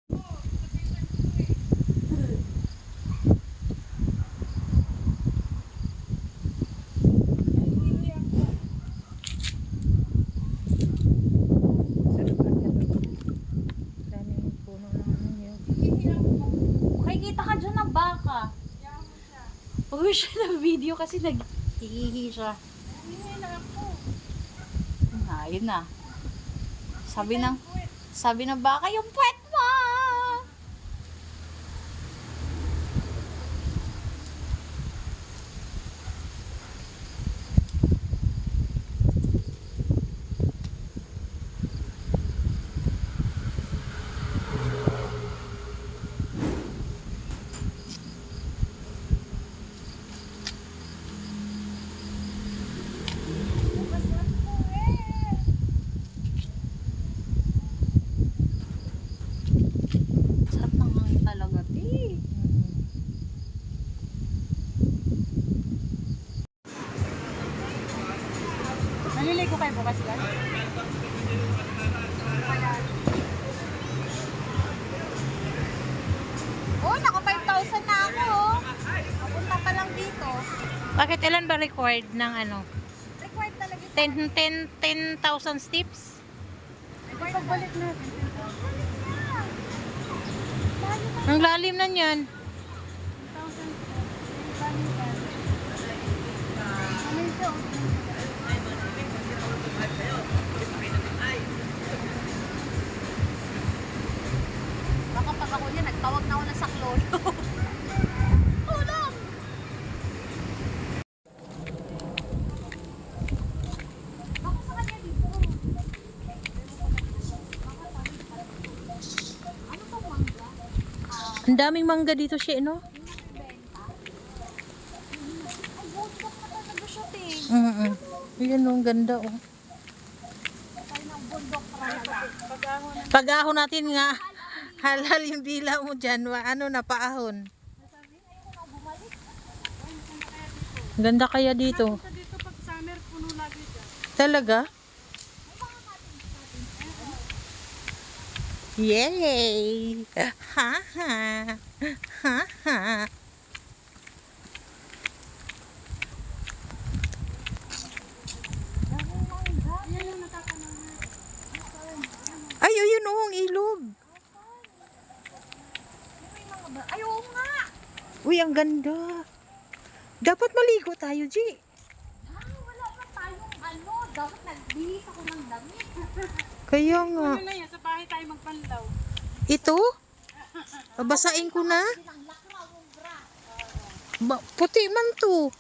Makikita ka dyan ng baka. Pag siya ng video kasi nag-hihihi siya. Ayun na. Sabi ng baka, yung puwet mo! Naliligo kayo bukas yan? Oh, naka 5,000 na ako. Papunta pa lang dito. Bakit ilan ba required ng ano? Required talaga. 10,000 steps? Required pagbalik natin. Ang lalim na niyan. 10,000 baka pag ako niya, nagtawag na ako ng saklolo. Tulong! Baka sa kanya dito. Ano to, mangga? Ang daming mangga dito siya, no? Ay, bundok na talaga siya, te. Ayan, ang ganda, oh. Tayo ng bundok talaga. Pag-ahon natin nga. Halal yung dila mo dyan. Ano na, paahon. Ganda kaya dito. Dito pag summer, puno lagi dyan. Talaga? Yay! Ha ha! Ha ha! Ay, ayun oh, ang ilog. Ay, oo nga! Uy, ang ganda. Dapat maligo tayo, G. Wala pa tayong ano. Dapat nagbihis ako ng damit. Kaya nga. Ano na yan? Sa bahay tayo magpanlaw. Ito? Babasain ko na. Puti man to.